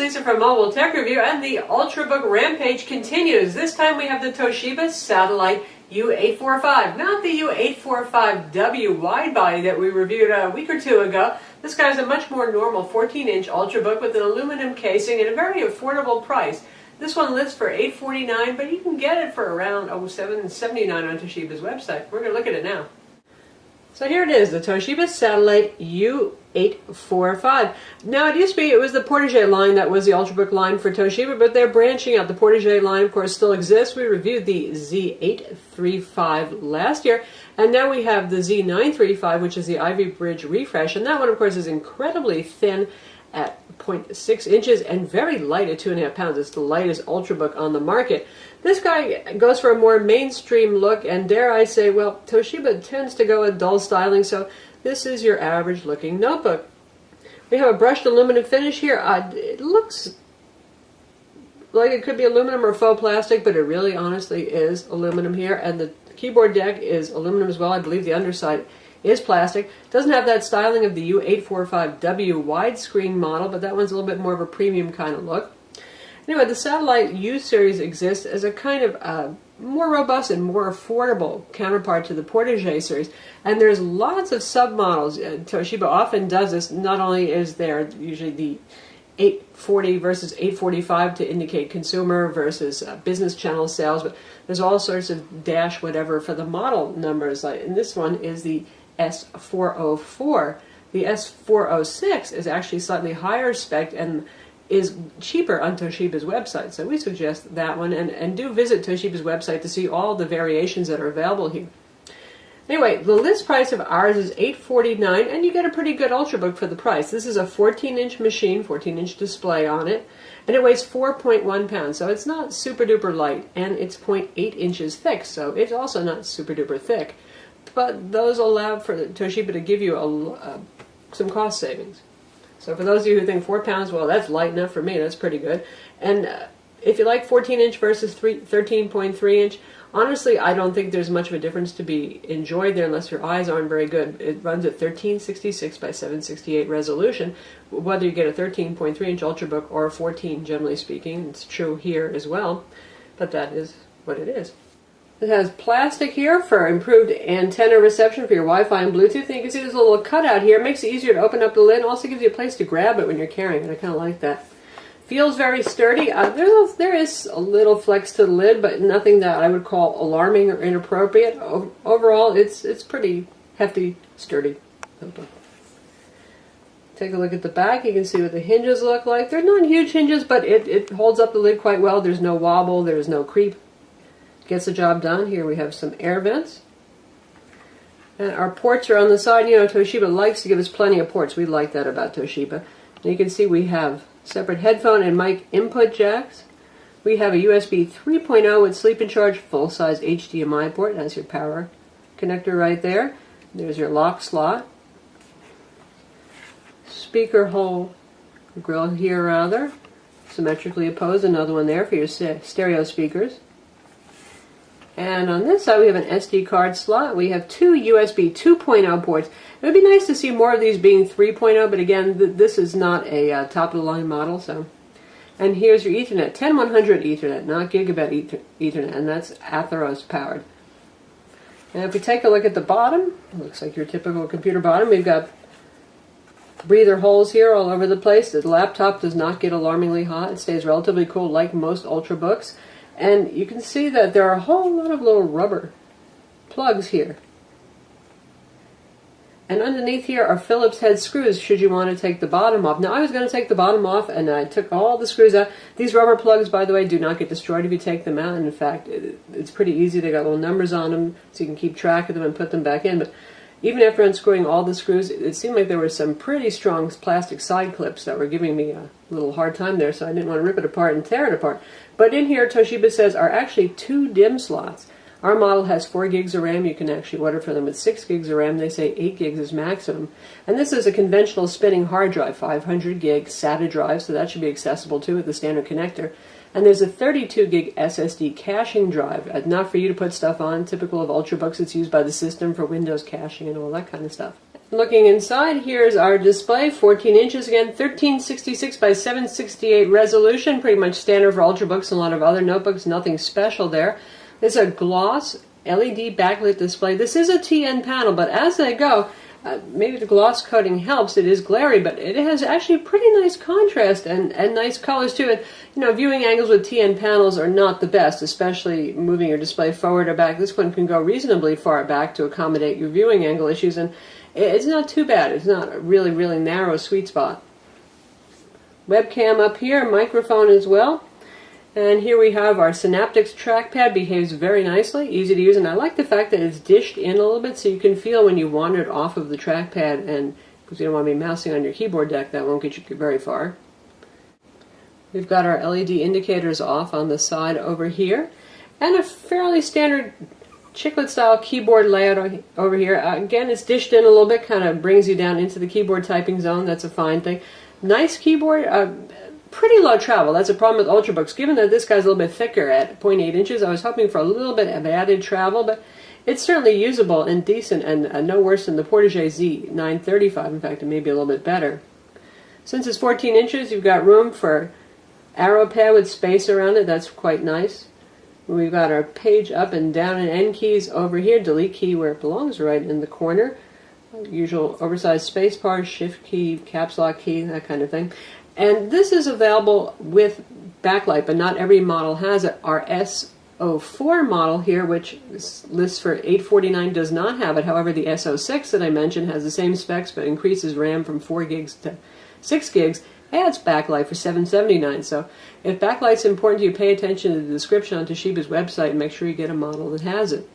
Lisa from Mobile Tech Review, and the Ultrabook rampage continues. This time we have the Toshiba Satellite U845, not the U845W widebody that we reviewed a week or two ago. This guy's a much more normal 14-inch Ultrabook with an aluminum casing and a very affordable price. This one lists for $849, but you can get it for around $779 on Toshiba's website. We're going to look at it now. So here it is, the Toshiba Satellite U845. Now, it was the Portagee line that was the Ultrabook line for Toshiba, but they're branching out. The Portagee line, of course, still exists. We reviewed the Z835 last year, and now we have the Z935, which is the Ivy Bridge refresh, and that one, of course, is incredibly thin at 0.6 inches and very light at 2.5 pounds. It's the lightest Ultrabook on the market. This guy goes for a more mainstream look, and dare I say, well, Toshiba tends to go with dull styling, so this is your average looking notebook. We have a brushed aluminum finish here. It looks like it could be aluminum or faux plastic, but it really honestly is aluminum here, and the keyboard deck is aluminum as well. I believe the underside is plastic. Doesn't have that styling of the U845W widescreen model, but that one's a little bit more of a premium kind of look. Anyway, the Satellite U series exists as a kind of more robust and more affordable counterpart to the Portagee series, and there's lots of submodels. Toshiba often does this. Not only is there usually the 840 versus 845 to indicate consumer versus business channel sales, but there's all sorts of dash whatever for the model numbers. And this one is the S404. The S406 is actually slightly higher spec and is cheaper on Toshiba's website. So we suggest that one, and do visit Toshiba's website to see all the variations that are available here. Anyway, the list price of ours is $849, and you get a pretty good Ultrabook for the price. This is a 14-inch machine, 14-inch display on it, and it weighs 4.1 pounds, so it's not super duper light, and it's 0.8 inches thick, so it's also not super duper thick. But those allow for Toshiba to give you some cost savings. So for those of you who think 4 pounds, well, that's light enough for me, that's pretty good. And if you like 14-inch versus 13.3-inch, honestly, I don't think there's much of a difference to be enjoyed there unless your eyes aren't very good. It runs at 1366 by 768 resolution, whether you get a 13.3-inch Ultrabook or a 14, generally speaking. It's true here as well, but that is what it is. It has plastic here for improved antenna reception for your Wi-Fi and Bluetooth. And you can see this little cutout here. It makes it easier to open up the lid. It also gives you a place to grab it when you're carrying it. I kind of like that. Feels very sturdy. There is a little flex to the lid, but nothing that I would call alarming or inappropriate. Overall, it's pretty hefty, sturdy. Take a look at the back. You can see what the hinges look like. They're not huge hinges, but it holds up the lid quite well. There's no wobble. There's no creep. Gets the job done. Here we have some air vents. And our ports are on the side. You know, Toshiba likes to give us plenty of ports. We like that about Toshiba. And you can see we have separate headphone and mic input jacks. We have a USB 3.0 with sleep and charge, full-size HDMI port. That's your power connector right there. There's your lock slot. Speaker hole grill here, rather. Symmetrically opposed. Another one there for your stereo speakers. And on this side we have an SD card slot. We have two USB 2.0 ports. It would be nice to see more of these being 3.0, but again, this is not a top-of-the-line model. And here's your Ethernet, 10100 Ethernet, not gigabit Ethernet, and that's Atheros powered. And if we take a look at the bottom, it looks like your typical computer bottom. We've got breather holes here all over the place. The laptop does not get alarmingly hot. It stays relatively cool like most Ultrabooks. And you can see that there are a whole lot of little rubber plugs here. And underneath here are Phillips head screws should you want to take the bottom off. Now I was going to take the bottom off and I took all the screws out. These rubber plugs, by the way, do not get destroyed if you take them out. And in fact, it's pretty easy. They got little numbers on them so you can keep track of them and put them back in. But even after unscrewing all the screws, it seemed like there were some pretty strong plastic side clips that were giving me a little hard time there, so I didn't want to rip it apart and tear it apart. But in here, Toshiba says, are actually 2 DIMM slots. Our model has 4 gigs of RAM. You can actually order for them with 6 gigs of RAM. They say 8 gigs is maximum. And this is a conventional spinning hard drive, 500 gig SATA drive, so that should be accessible too with the standard connector. And there's a 32 gig SSD caching drive, not for you to put stuff on, typical of Ultrabooks. It's used by the system for Windows caching and all that kind of stuff. Looking inside, here's our display, 14 inches again, 1366 by 768 resolution, pretty much standard for Ultrabooks and a lot of other notebooks, nothing special there. It's a gloss LED backlit display. This is a TN panel, but as they go, maybe the gloss coating helps. It is glary, but it has actually pretty nice contrast and nice colors too. And you know, viewing angles with TN panels are not the best, especially moving your display forward or back. This one can go reasonably far back to accommodate your viewing angle issues, and it's not too bad. It's not a really, really narrow sweet spot. Webcam up here, microphone as well. And here we have our Synaptics trackpad, behaves very nicely, easy to use, and I like the fact that it's dished in a little bit so you can feel when you wandered off of the trackpad, and because you don't want to be mousing on your keyboard deck, that won't get you very far. We've got our LED indicators off on the side over here, and a fairly standard chiclet style keyboard layout over here. Again, it's dished in a little bit, kind of brings you down into the keyboard typing zone. That's a fine thing. Nice keyboard. Pretty low travel. That's a problem with Ultrabooks. Given that this guy's a little bit thicker at 0.8 inches, I was hoping for a little bit of added travel, but it's certainly usable and decent, and no worse than the Portage Z935. In fact, it may be a little bit better. Since it's 14 inches, you've got room for arrow pad with space around it. That's quite nice. We've got our page up and down and end keys over here. Delete key where it belongs, right in the corner. Usual oversized space bar, shift key, caps lock key, that kind of thing. And this is available with backlight, but not every model has it. Our S04 model here, which lists for $849, does not have it. However, the S06 that I mentioned has the same specs, but increases RAM from 4 gigs to 6 gigs, adds backlight for $779. So if backlight's important to you, pay attention to the description on Toshiba's website and make sure you get a model that has it.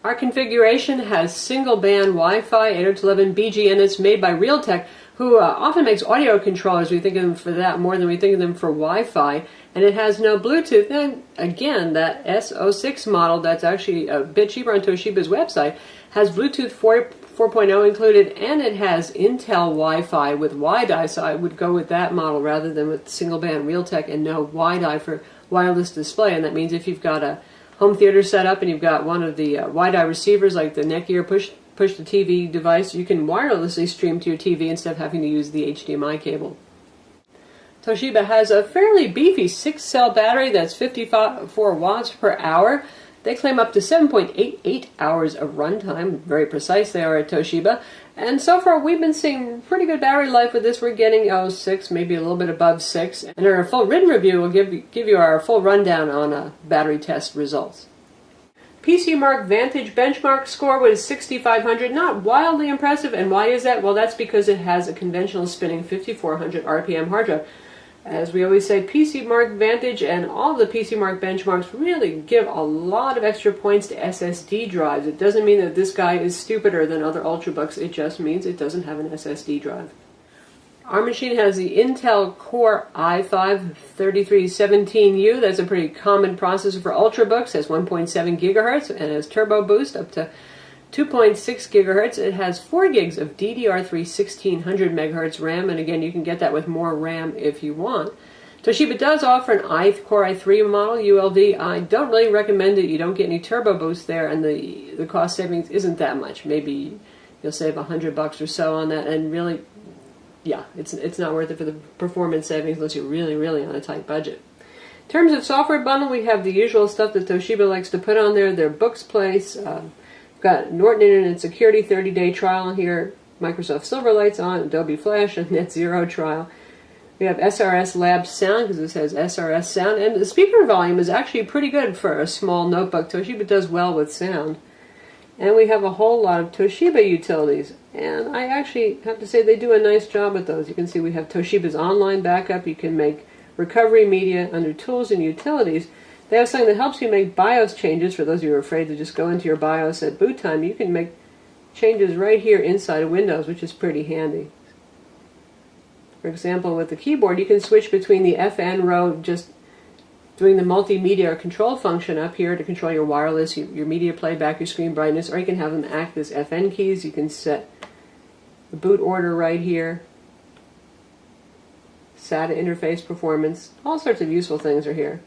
Our configuration has single band Wi-Fi 802.11 and it's made by Realtek, who often makes audio controllers. We think of them for that more than we think of them for Wi-Fi, and it has no Bluetooth. And again, that S06 model, that's actually a bit cheaper on Toshiba's website, has Bluetooth 4.0 included, and it has Intel Wi-Fi with WiDi, so I would go with that model rather than with single band Realtek and no WiDi for wireless display. And that means if you've got a home theater set up and you've got one of the WiDi receivers like the Netgear push the TV device, you can wirelessly stream to your TV instead of having to use the HDMI cable. Toshiba has a fairly beefy 6-cell battery that's 54 watts per hour. They claim up to 7.88 hours of runtime. Very precise they are at Toshiba. And so far we've been seeing pretty good battery life with this. We're getting 6, maybe a little bit above 6. And our full written review will give you our full rundown on battery test results. PCMark Vantage benchmark score was 6,500, not wildly impressive, and why is that? Well, that's because it has a conventional spinning 5,400 RPM hard drive. As we always say, PCMark Vantage and all the PCMark benchmarks really give a lot of extra points to SSD drives. It doesn't mean that this guy is stupider than other Ultrabooks, it just means it doesn't have an SSD drive. Our machine has the Intel Core i5-3317U. That's a pretty common processor for Ultrabooks. It has 1.7 gigahertz and has turbo boost up to 2.6 gigahertz. It has 4 gigs of DDR3 1600 megahertz RAM, and again, you can get that with more RAM if you want. Toshiba does offer an Core i3 model, ULD. I don't really recommend it. You don't get any turbo boost there, and the cost savings isn't that much. Maybe you'll save $100 or so on that, and really, yeah, it's not worth it for the performance savings unless you're really, really on a tight budget. In terms of software bundle, we have the usual stuff that Toshiba likes to put on there. Their Books Place, got Norton Internet Security 30-day trial here, Microsoft Silverlight's on, Adobe Flash, and NetZero trial. We have SRS Labs Sound, because this has SRS sound, and the speaker volume is actually pretty good for a small notebook. Toshiba does well with sound. And we have a whole lot of Toshiba utilities, and I actually have to say they do a nice job with those. You can see we have Toshiba's online backup. You can make recovery media under Tools and Utilities. They have something that helps you make BIOS changes. For those of you who are afraid to just go into your BIOS at boot time, you can make changes right here inside of Windows, which is pretty handy. For example, with the keyboard, you can switch between the FN row, just doing the multimedia control function up here to control your wireless, your media playback, your screen brightness, or you can have them act as FN keys. You can set the boot order right here, SATA interface performance, all sorts of useful things are here.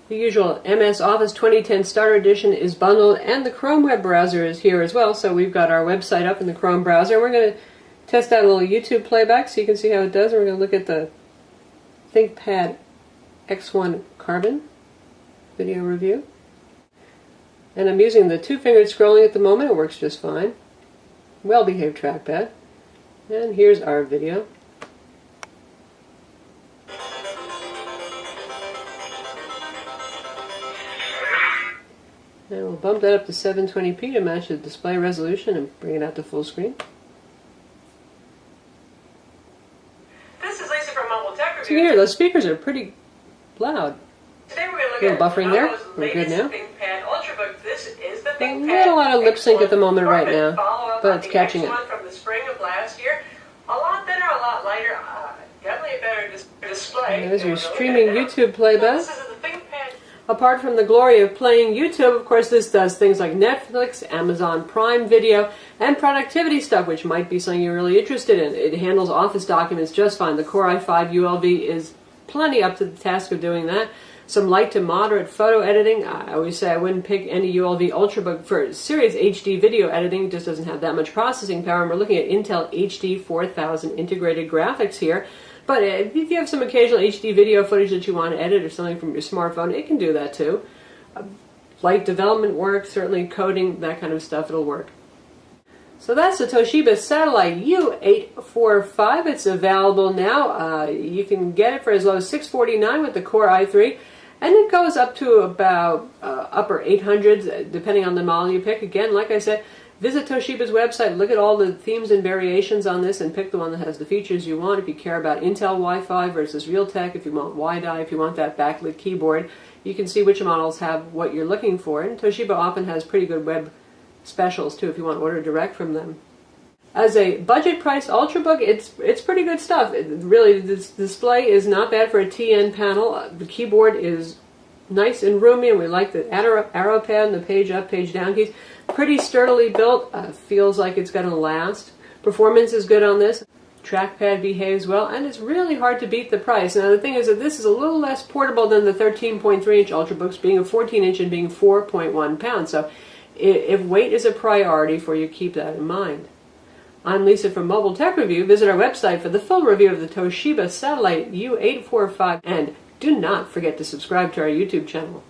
The usual MS Office 2010 Starter Edition is bundled, and the Chrome web browser is here as well. So we've got our website up in the Chrome browser. We're going to test out a little YouTube playback so you can see how it does. We're going to look at the ThinkPad X1 Carbon video review. And I'm using the two-fingered scrolling at the moment. It works just fine. Well-behaved trackpad. And here's our video. And we'll bump that up to 720p to match the display resolution and bring it out to full screen. This is Lisa from Mobile Tech Review. So you can hear those speakers are pretty loud. Today we're going to look Little at buffering there. Lenovo's We're good latest now. ThinkPad Ultrabook. This is the A ThinkPad lot of lip sync at the moment right Carbon now, follow-up but on it's the catching X1 it. from the spring of last year. A lot thinner, a lot lighter. Definitely a better display. There's your And we're gonna streaming look at YouTube that. playback. This is the ThinkPad. Apart from the glory of playing YouTube, of course, this does things like Netflix, Amazon Prime Video, and productivity stuff, which might be something you're really interested in. It handles Office documents just fine. The Core i5 ULV is plenty up to the task of doing that. Some light to moderate photo editing. I always say I wouldn't pick any ULV Ultrabook for serious HD video editing. It just doesn't have that much processing power. And we're looking at Intel HD 4000 integrated graphics here. But if you have some occasional HD video footage that you want to edit or something from your smartphone, it can do that too. Light development work, certainly coding, that kind of stuff, it'll work. So that's the Toshiba Satellite U845. It's available now. You can get it for as low as $649 with the Core i3. And it goes up to about upper 800s, depending on the model you pick. Again, like I said, visit Toshiba's website, look at all the themes and variations on this, and pick the one that has the features you want. If you care about Intel Wi-Fi versus Realtek, if you want WiDi, if you want that backlit keyboard, you can see which models have what you're looking for. And Toshiba often has pretty good web specials, too, if you want to order direct from them. As a budget-priced Ultrabook, it's pretty good stuff. Really, this display is not bad for a TN panel. The keyboard is nice and roomy, and we like the arrow pad and the page up, page down keys. Pretty sturdily built. Feels like it's going to last. Performance is good on this. Trackpad behaves well, and it's really hard to beat the price. Now, the thing is that this is a little less portable than the 13.3-inch Ultrabooks, being a 14-inch and being 4.1 pounds. So if weight is a priority for you, keep that in mind. I'm Lisa from Mobile Tech Review. Visit our website for the full review of the Toshiba Satellite U845, and do not forget to subscribe to our YouTube channel.